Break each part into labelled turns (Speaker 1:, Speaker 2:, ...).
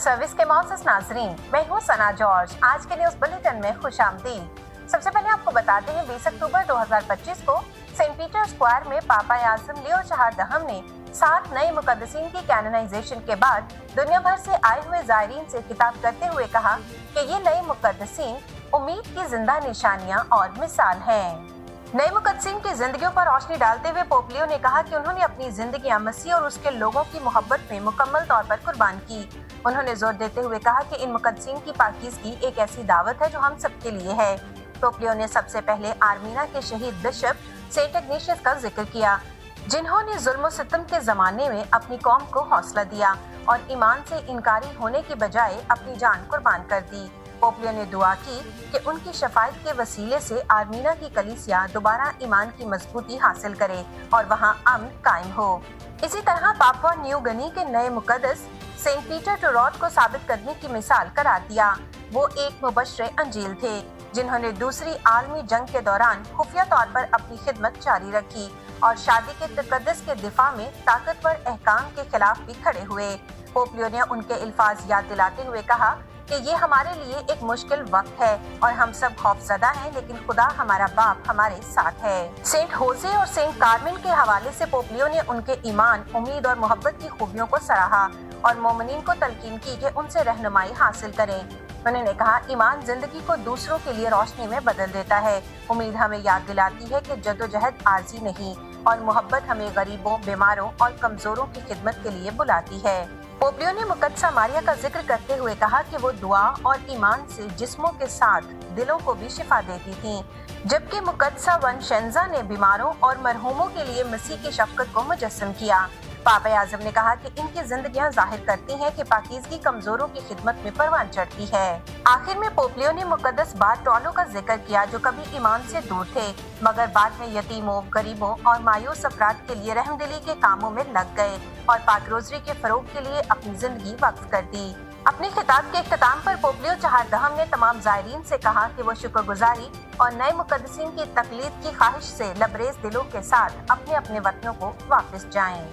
Speaker 1: Service के मोअज़्ज़ज़ नाज़रीन, मैं हूँ सना जॉर्ज। आज के न्यूज बुलेटिन में खुशामदीद। सबसे पहले आपको बताते हैं 20 अक्टूबर 2025 को सेंट पीटर स्क्वायर में पापा आज़म लियो चहारदहम ने 7 नए मुकद्दसीन की कैनोनाइजेशन के बाद दुनिया भर से आए हुए ज़ायरीन से खिताब करते हुए कहा कि ये नए मुकद्दसीन उम्मीद की जिंदा निशानियां और मिसाल हैं। नए मुकद्दसीन की जिंदगियों पर रोशनी डालते हुए पोप लियो ने कहा कि उन्होंने अपनी जिंदगियां मसीह और उसके लोगों की मोहब्बत में मुकम्मल तौर पर कुर्बान की। उन्होंने जोर देते हुए कहा कि इन मुकद्दसीन की पाकीज़गी एक ऐसी दावत है जो हम सबके लिए है। पोप लियो ने सबसे पहले आर्मीना के शहीद बिशप सेंट इग्नेशियस का जिक्र किया, जिन्होंने जुल्म सितम के जमाने में अपनी कौम को हौसला दिया और ईमान से इनकारी होने की बजाय अपनी जान कुर्बान कर दी। पोप लियो ने दुआ की कि उनकी शफायत के वसीले से आर्मीना की कलीसिया दोबारा ईमान की मजबूती हासिल करे और वहां अमन कायम हो। इसी तरह पापुआ न्यू गिनी के नए मुकद्दस सेंट पीटर टुरॉट को साबित करने की मिसाल करार दिया। वो एक मुबशरे अंजील थे जिन्होंने दूसरी आलमी जंग के दौरान खुफिया तौर पर अपनी खिदमत जारी रखी और शादी के तकद्दुस के दिफा में ताकतवर अहकाम के खिलाफ भी खड़े हुए। पोप लियो ने उनके अल्फाज याद दिलाते हुए कहा कि ये हमारे लिए एक मुश्किल वक्त है और हम सब खौफजदा हैं, लेकिन खुदा हमारा बाप हमारे साथ है। सेंट होजे और सेंट कार्मेन के हवाले से पोप लियो ने उनके ईमान, उम्मीद और मोहब्बत की खूबियों को सराहा और मोमिनीन को तलकीन की कि उनसे रहनुमाई हासिल करें। उन्होंने कहा, ईमान जिंदगी को दूसरों के लिए रोशनी में बदल देता है। उम्मीद हमें याद दिलाती है कि जद्दोजहद आर्जी नहीं और मोहब्बत हमें गरीबों, बीमारों और कमजोरों की खिदमत के लिए बुलाती है। पोप लियो ने मुकद्दसा मारिया का जिक्र करते हुए कहा कि वो दुआ और ईमान से जिस्मों के साथ दिलों को भी शिफा देती थीं, जबकि मुकद्दसा वनशेंजा ने बीमारों और मरहूमों के लिए मसीह की शफकत को मुजस्सम किया। पापा आज़म ने कहा कि इनकी जिंदगियां जाहिर करती हैं कि पाकीज़गी कमजोरों की खिदमत में परवान चढ़ती है। आखिर में पोप लियो ने मुकद्दस बारटोलो का जिक्र किया, जो कभी ईमान से दूर थे मगर बाद में यतीमों, गरीबों और मायूस अफराद के लिए रहमदिली के कामों में लग गए और पाक रोज़री के फरोग के लिए अपनी जिंदगी वक्फ कर दी। अपने खिताब के इख्तिताम पर पोप लियो चहारदहम ने तमाम ज़ायरीन से कहा कि वो शुक्रगुजारी और नए मुकद्दसीन की तकलीद की ख्वाहिश से लबरेज दिलों के साथ अपने अपने वतनों को वापस जाएं।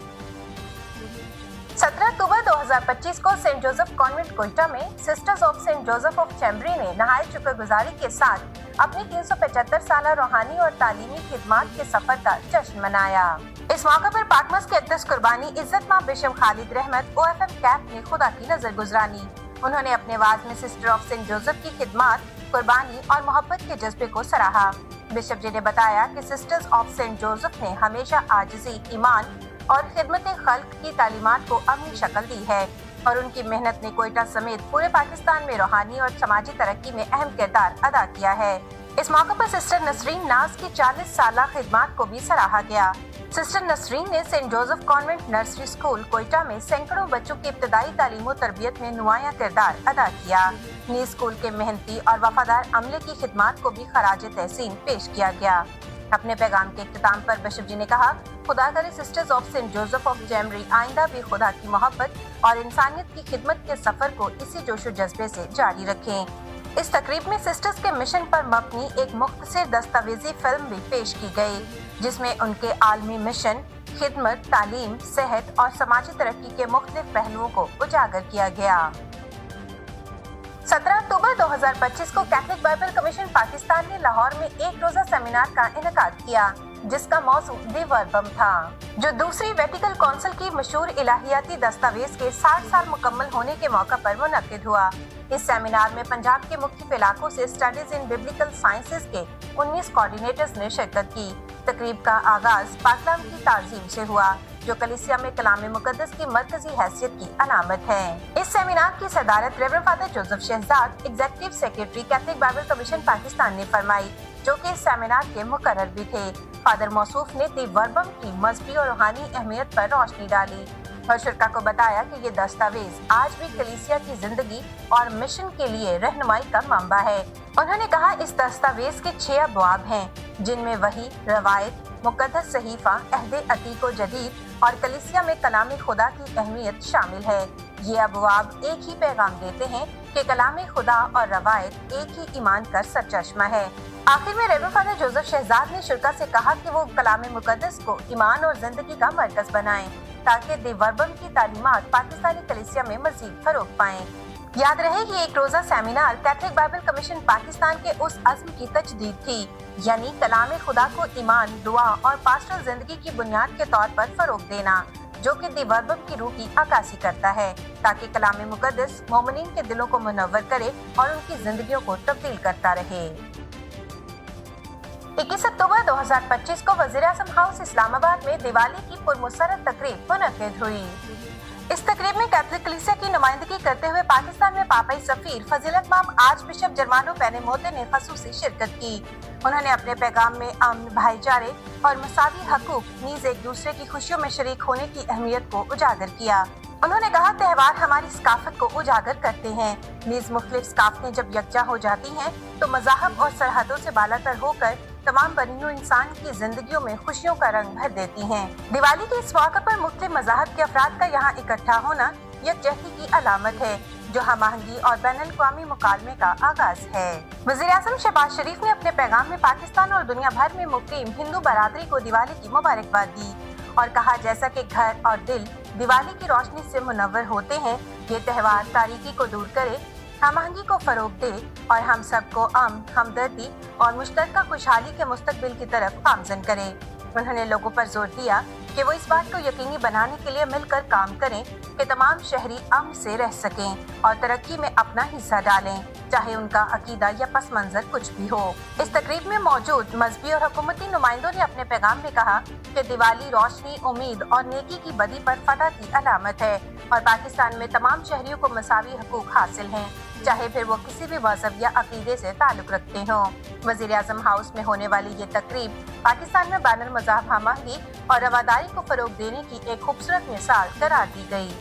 Speaker 1: 17 अक्टूबर 2025 को सेंट जोसेफ कॉन्वेंट कोयटा में sisters of saint Joseph of Chambery ने नहायत शुक्रगुजारी के साथ अपनी 375 साल रूहानी और तालीमी खिदमात के सफर का जश्न मनाया। इस मौके पर पाकमस के अक्दस कुर्बानी इज्जत मां बिशप खालिद रहमत OFM कैप ने खुदा की नजर गुजरानी। उन्होंने अपने वाज में सिस्टर ऑफ सेंट जोसेफ की खिदमात, कुर्बानी और मोहब्बत के जज्बे को सराहा। बिशप जी ने बताया कि सिस्टर्स ऑफ सेंट जोसेफ ने हमेशा आजिज़ी, ईमान और खिदमत खल्क की तालीमात को अपनी शक्ल दी है और उनकी मेहनत ने कोयटा समेत पूरे पाकिस्तान में रूहानी और समाजी तरक्की में अहम किरदार अदा किया है। इस मौके पर सिस्टर नसरीन नाज की 40 साला खिदमात को भी सराहा गया। सिस्टर नसरीन ने Saint Joseph convent nursery school Quetta में सैकड़ों बच्चों की इब्तदाई तालीम और तरबियत में नुमाया किरदार अदा किया। नी स्कूल के मेहनती और वफादार अमले की खिदमात को भी खराज तहसीन पेश किया गया। अपने पैगाम के इख्तिताम पर बिशप जी ने कहा, खुदा करे sisters of saint Joseph of Chambery आइंदा भी खुदा की मोहब्बत और इंसानियत की खिदमत के सफर को इसी जोशो जज्बे से जारी रखें। इस तकरीब में सिस्टर्स के मिशन पर मबनी एक मुख्तसर दस्तावेजी फिल्म भी पेश की गई, जिसमें उनके आलमी मिशन, खिदमत, तालीम, सेहत और समाजी तरक्की के मुख्तलिफ पहलुओं को उजागर किया गया। 17 अक्टूबर 2025 को कैथलिक बाइबल कमीशन पाकिस्तान ने लाहौर में एक रोजा सेमिनार का इनेकाद किया, जिसका मौजू दी वर्बम था, जो दूसरी वेटिकल काउंसिल की मशहूर इलाहियाती दस्तावेज के 60 साल मुकम्मल होने के मौका पर मुनक्किद हुआ। इस सेमिनार में पंजाब के मुख्तलिफ इलाकों से स्टडीज इन बिब्लिकल साइंसेज के 19 कोऑर्डिनेटर्स ने शिरकत की। तकरीब का आगाज पाकलाम की ताज़ीम से हुआ, जो कलीसिया में कलाम मुकद्दस की मरकजी हैसियत की अलामत है। इस सेमिनार की सदारत reverend father Joseph Shahzad, executive secretary Catholic Bible commission Pakistan ने फरमाई, जो कि इस सेमिनार के मुकर्रर भी थे। फादर मौसूफ ने दी वर्बम की मजहबी और रूहानी अहमियत पर रोशनी डाली और शुरका को बताया कि ये दस्तावेज आज भी कलीसिया की जिंदगी और मिशन के लिए रहनुमाई का मंबा है। उन्होंने कहा, इस दस्तावेज के 6 अबवाब हैं, जिनमें वही, रवायत, मुकद्दस सहीफा, अहद अतीक व जदीद और कलीसिया में कलाम खुदा की अहमियत शामिल है। ये अबवाब एक ही पैगाम देते हैं कि कलाम खुदा और रवायत एक ही ईमान का सरचश्मा है। आखिर में रेवरेंड फादर जोसेफ शहजाद ने शुरका से कहा कि वो कलाम मुकद्दस को ईमान और जिंदगी का मरकज बनाएं। ताकि देवर्बम की तालीमात पाकिस्तानी कलीसिया में मजीद फरोग पाएं। याद रहे कि एक रोजा seminar Catholic Bible commission Pakistan के उस अज़्म की तजदीद थी, यानी कलाम खुदा को ईमान, दुआ और पास्टरल जिंदगी की बुनियाद के तौर पर फरोग देना, जो कि देवर्बम की रूह की अक्कासी करता है, ताकि कलाम मुकद्दस मोमिनीन के दिलों को मुनव्वर करे और उनकी जिंदगियों को तब्दील करता रहे। 21 अक्टूबर 2025 को वज़ीर-ए-आज़म हाउस इस्लामाबाद में दिवाली की पुरमसरत तकरीब मुनक्किद हुई। इस तकरीब में कैथलिक कलीसिया की नुमाइंदगी करते हुए पाकिस्तान में पापाई सफीर फजीलत माम आर्च बिशप जर्मानो पेनेमोते ने खसूसी शिरकत की। उन्होंने अपने पैगाम में अमन, भाईचारे और मसावी हकूक नीज एक दूसरे की खुशियों में शरीक होने की अहमियत को उजागर किया। उन्होंने कहा, त्योहार हमारी सकाफत को उजागर करते हैं। नीज मुख्तलिफ सकाफतें जब यकजा हो जाती हैं तो मज़ाहब और सरहदों से बालातर होकर तमाम बनीनो इंसान की जिंदगियों में खुशियों का रंग भर देती हैं। दिवाली के इस मौके पर मुख्तलिफ मज़ाहब के अफराद का यहाँ इकट्ठा होना यकजहती की अलामत है, जो हमाहंगी और बैनुल-अक़वामी मुकालमे का आगाज है। वज़ीर-ए-आज़म शहबाज शरीफ ने अपने पैगाम में पाकिस्तान और दुनिया भर में मुक़ीम हिंदू बरादरी को दिवाली की मुबारकबाद दी और कहा, जैसा कि घर और दिल दिवाली की रोशनी से मुनव्वर होते हैं, ये त्योहार तारीकी को दूर करे, हमआहंगी को फरोग दे और हम सबको अमन, हमदर्दी और मुश्तरका खुशहाली के मुस्तकबिल की तरफ गामज़न करे। उन्होंने लोगों पर जोर दिया कि वो इस बात को यकीनी बनाने के लिए मिलकर काम करें कि तमाम शहरी अमन से रह सकें और तरक्की में अपना हिस्सा डालें, चाहे उनका अकीदा या पस मंजर कुछ भी हो। इस तकरीब में मौजूद मजहबी और हुकूमती नुमाइंदों ने अपने पैगाम में कहा कि दिवाली रोशनी, उम्मीद और नेकी की बदी पर फतह की अलामत है और पाकिस्तान में तमाम शहरियों को मसावी हकूक हासिल हैं, चाहे फिर वो किसी भी मजहब या अकीदे से ताल्लुक रखते हों। वज़ीर-ए-आज़म हाउस में होने वाली ये तकरीब पाकिस्तान में बैनुल मज़ाहब हमआहंगी और रवादारी को फरोग देने की एक खूबसूरत मिसाल करार दी गई।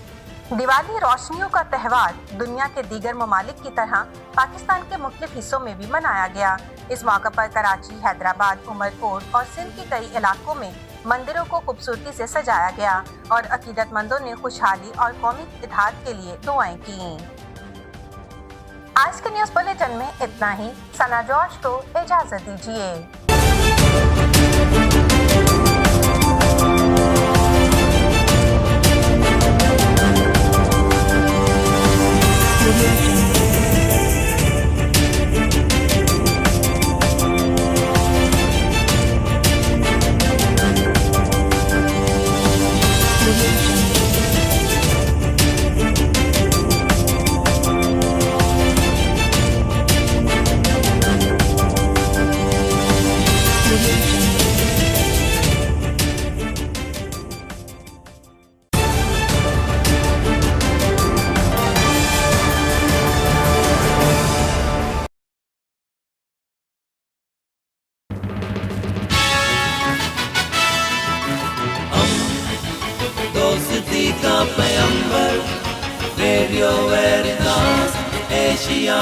Speaker 1: दिवाली रोशनियों का त्योहार दुनिया के दीगर ममालिक की तरह पाकिस्तान के मुख्तलिफ हिस्सों में भी मनाया गया। इस मौके पर कराची, हैदराबाद, उमरकोट और सिंध के कई इलाकों में मंदिरों को खूबसूरती से सजाया गया और अकीदतमंदों ने खुशहाली और कौमी इत्तेहाद के लिए दुआएं की। आज के न्यूज़ बुलेटिन में इतना ही। सना जॉर्ज को इजाजत दीजिए।
Speaker 2: दोस्ती का पैगंबर, रेडियो वेरितास एशिया।